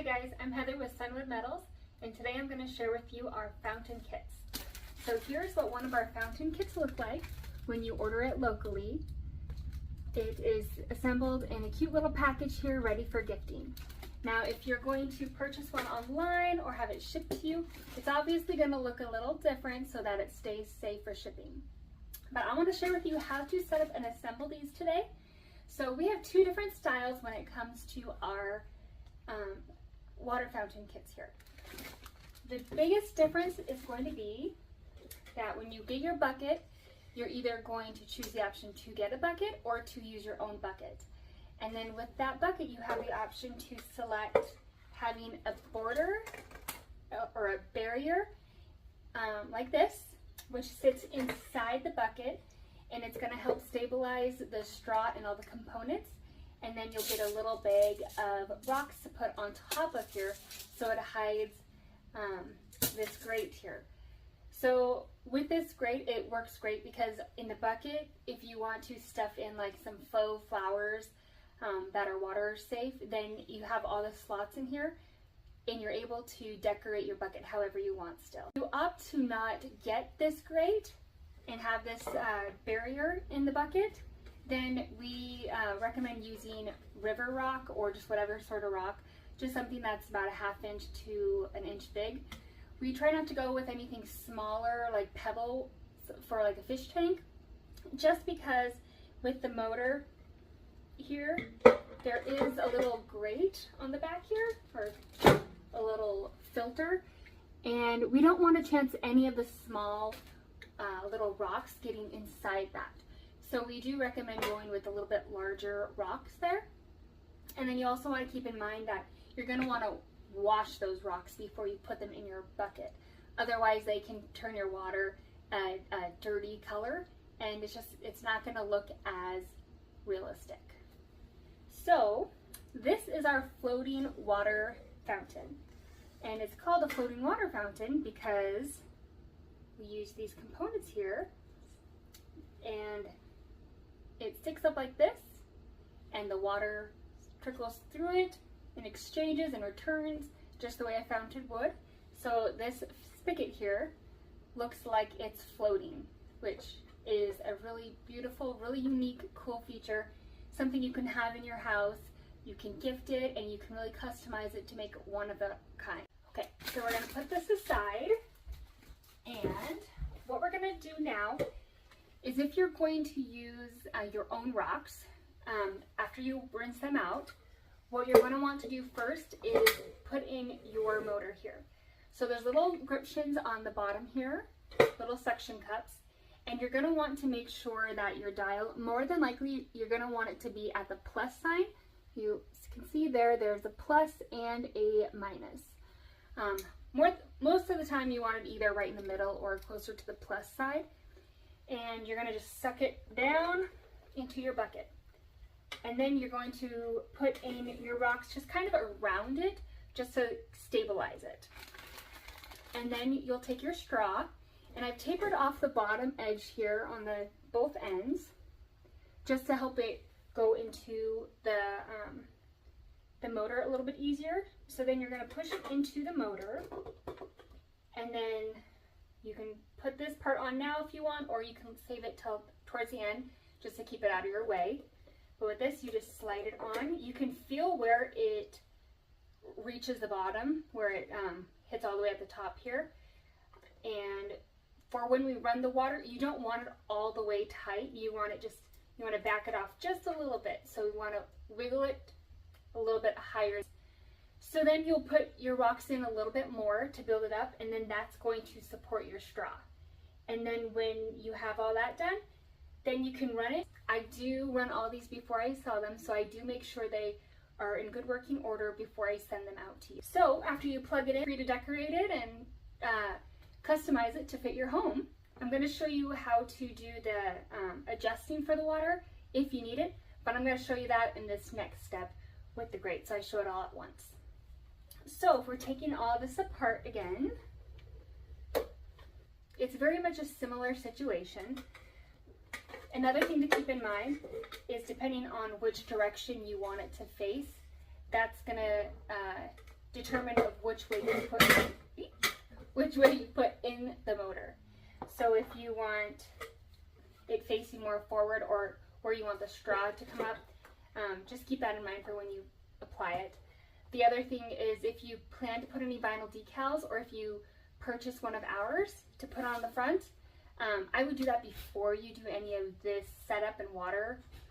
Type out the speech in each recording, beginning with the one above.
Hi guys, I'm Heather with SunwoodMetals, and today I'm going to share with you our fountain kits. So here's what one of our fountain kits look like when you order it locally. It is assembled in a cute little package here ready for gifting. Now if you're going to purchase one online or have it shipped to you, it's obviously going to look a little different so that it stays safe for shipping. But I want to share with you how to set up and assemble these today. So we have two different styles when it comes to our water fountain kits here. The biggest difference is going to be that when you get your bucket, you're either going to choose the option to get a bucket or to use your own bucket. And then with that bucket, you have the option to select having a border or a barrier like this, which sits inside the bucket, and it's going to help stabilize the straw and all the components. And then you'll get a little bag of rocks to put on top of here so it hides this grate here. So with this grate, it works great because in the bucket, if you want to stuff in like some faux flowers that are water safe, then you have all the slots in here and you're able to decorate your bucket however you want still. If you opt to not get this grate and have this barrier in the bucket, then we recommend using river rock or just whatever sort of rock, just something that's about a 1/2 inch to an inch big. We try not to go with anything smaller like pebble for like a fish tank, just because with the motor here, there is a little grate on the back here, or a little filter, and we don't want to chance any of the small little rocks getting inside that. So we do recommend going with a little bit larger rocks there. And then you also want to keep in mind that you're going to want to wash those rocks before you put them in your bucket. Otherwise they can turn your water a dirty color, and it's not going to look as realistic. So this is our floating water fountain. And it's called a floating water fountain because we use these components here, and it sticks up like this, and the water trickles through it and exchanges and returns just the way a fountain would. So this spigot here looks like it's floating, which is a really beautiful, really unique, cool feature. Something you can have in your house, you can gift it, and you can really customize it to make it one of a kind. Okay, so we're going to put this aside, and what we're going to do now is, if you're going to use your own rocks, after you rinse them out, what you're going to want to do first is put in your motor here. So there's little grip shins on the bottom here, little suction cups, and you're going to want to make sure that your dial, more than likely, you're going to want it to be at the plus sign. You can see there's a plus and a minus. Most of the time you want it either right in the middle or closer to the plus side. And you're going to just suck it down into your bucket. And then you're going to put in your rocks just kind of around it, just to stabilize it. And then you'll take your straw, and I've tapered off the bottom edge here on both ends, just to help it go into the motor a little bit easier. So then you're going to push it into the motor, and then you can put this part on now if you want, or you can save it till towards the end just to keep it out of your way. But with this, you just slide it on. You can feel where it reaches the bottom, where it hits all the way at the top here. And for when we run the water, you don't want it all the way tight. You want to back it off just a little bit. So we want to wiggle it a little bit higher. So then you'll put your rocks in a little bit more to build it up, and then that's going to support your straw. And then when you have all that done, then you can run it. I do run all these before I sell them, so I do make sure they are in good working order before I send them out to you. So after you plug it in, free to decorate it and customize it to fit your home. I'm going to show you how to do the adjusting for the water if you need it, but I'm going to show you that in this next step with the grate, so I show it all at once. So if we're taking all this apart again, it's very much a similar situation. Another thing to keep in mind is, depending on which direction you want it to face, that's gonna determined of which way you put in the motor. So if you want it facing more forward or where you want the straw to come up, just keep that in mind for when you apply it. The other thing is if you plan to put any vinyl decals or if you purchase one of ours to put on the front, I would do that before you do any of this setup and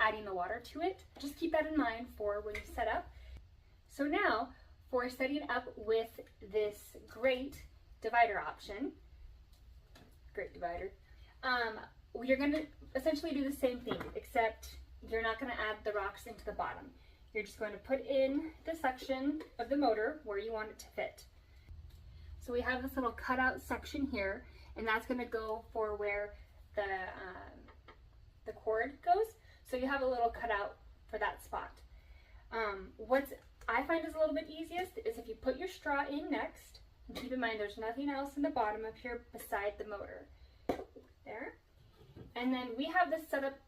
adding the water to it. Just keep that in mind for when you set up. So now for setting up with this great divider option, you're going to essentially do the same thing, except you're not going to add the rocks into the bottom. You're just going to put in the section of the motor where you want it to fit. So we have this little cutout section here, and that's going to go for where the cord goes. So you have a little cutout for that spot. What I find is a little bit easiest is if you put your straw in next, and keep in mind there's nothing else in the bottom up here beside the motor. There. And then we have this set up,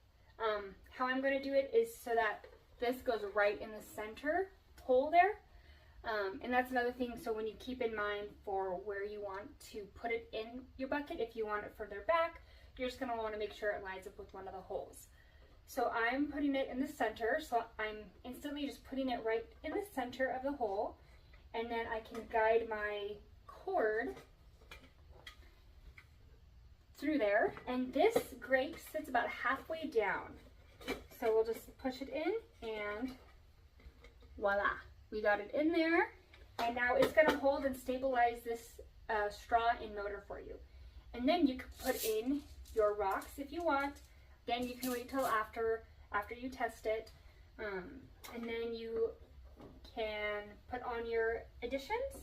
how I'm going to do it is so that this goes right in the center hole there. And that's another thing, so when you keep in mind for where you want to put it in your bucket, if you want it further back, you're just going to want to make sure it lines up with one of the holes. So I'm putting it in the center, so I'm instantly just putting it right in the center of the hole, and then I can guide my cord through there, and this grate sits about halfway down. So we'll just push it in and voila, we got it in there, and now it's going to hold and stabilize this straw in motor for you. And then you can put in your rocks if you want. Again, you can wait till after you test it, and then you can put on your additions.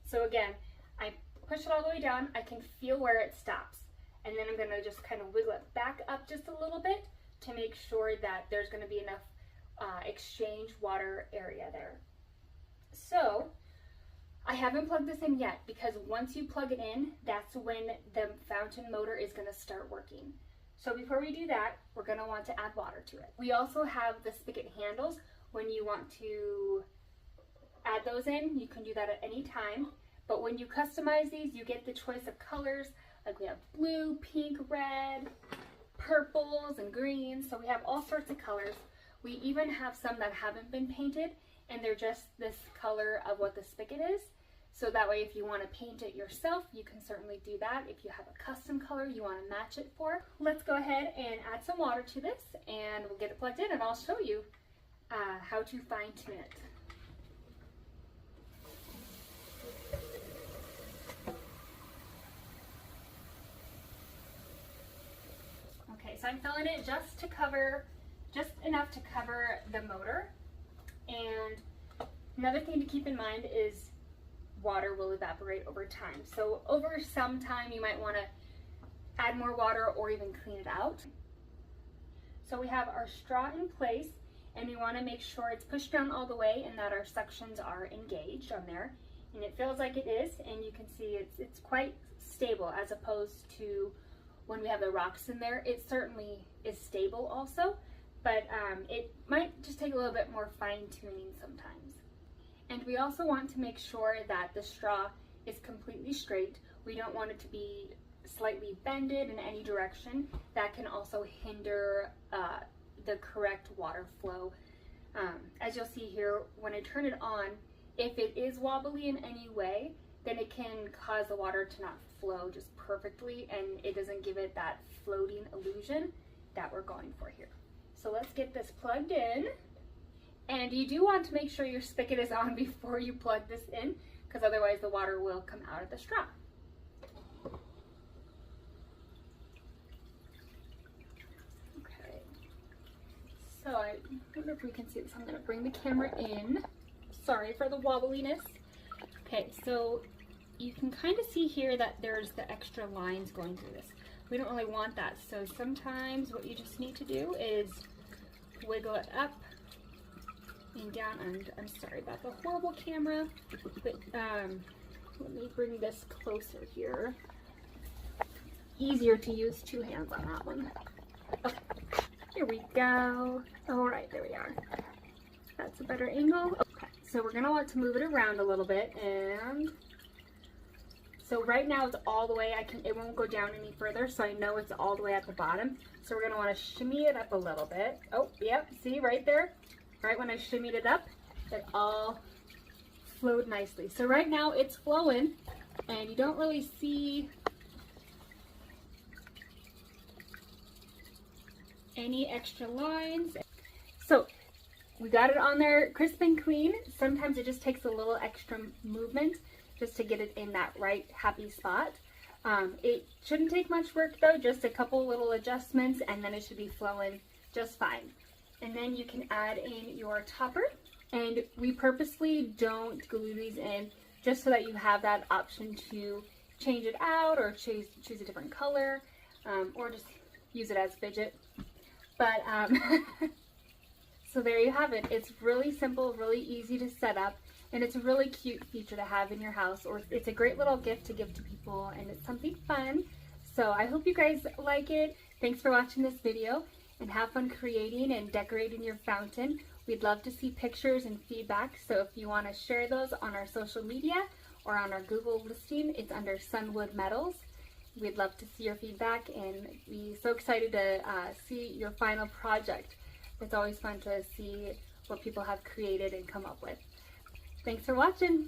So again, I push it all the way down, I can feel where it stops, and then I'm going to just kind of wiggle it back up just a little bit to make sure that there's going to be enough exchange water area there. So I haven't plugged this in yet, because once you plug it in, that's when the fountain motor is going to start working. So before we do that, we're going to want to add water to it. We also have the spigot handles. When you want to add those in, you can do that at any time. But when you customize these, you get the choice of colors. Like we have blue, pink, red, purples, and greens. So we have all sorts of colors. We even have some that haven't been painted, and they're just this color of what the spigot is. So that way, if you want to paint it yourself, you can certainly do that. If you have a custom color you want to match it for. Let's go ahead and add some water to this, and we'll get it plugged in, and I'll show you how to fine tune it. Okay, so I'm filling it just enough to cover the motor. And another thing to keep in mind is water will evaporate over time. So over some time you might want to add more water or even clean it out. So we have our straw in place, and we want to make sure it's pushed down all the way and that our suctions are engaged on there. And it feels like it is, and you can see it's quite stable as opposed to when we have the rocks in there. It certainly is stable also, but it might just take a little bit more fine tuning sometimes. And we also want to make sure that the straw is completely straight. We don't want it to be slightly bended in any direction. That can also hinder the correct water flow. As you'll see here, when I turn it on, if it is wobbly in any way, then it can cause the water to not flow just perfectly, and it doesn't give it that floating illusion that we're going for here. So let's get this plugged in. And you do want to make sure your spigot is on before you plug this in, because otherwise the water will come out of the straw. Okay, so I don't know if we can see this. I'm going to bring the camera in. Sorry for the wobbliness. Okay, so you can kind of see here that there's the extra lines going through this. We don't really want that, so sometimes what you just need to do is wiggle it up and down. And I'm sorry about the horrible camera, but let me bring this closer here. Easier to use two hands on that one. Okay, here we go. All right, there we are. That's a better angle. Okay, So we're gonna want to move it around a little bit, and so right now it's all the way, it won't go down any further, so I know it's all the way at the bottom. So we're gonna wanna shimmy it up a little bit. Oh, yep, see right there? Right when I shimmied it up, it all flowed nicely. So right now it's flowing, and you don't really see any extra lines. So we got it on there crisp and clean. Sometimes it just takes a little extra movement just to get it in that right happy spot. It shouldn't take much work though, just a couple little adjustments, and then it should be flowing just fine. And then you can add in your topper, and we purposely don't glue these in just so that you have that option to change it out or choose a different color, or just use it as fidget. But so there you have it. It's really simple, really easy to set up, and it's a really cute feature to have in your house, or it's a great little gift to give to people, and it's something fun. So I hope you guys like it. Thanks for watching this video, and have fun creating and decorating your fountain. We'd love to see pictures and feedback, so if you want to share those on our social media or on our Google listing, it's under SunwoodMetals. We'd love to see your feedback, and we're so excited to see your final project. It's always fun to see what people have created and come up with. Thanks for watching.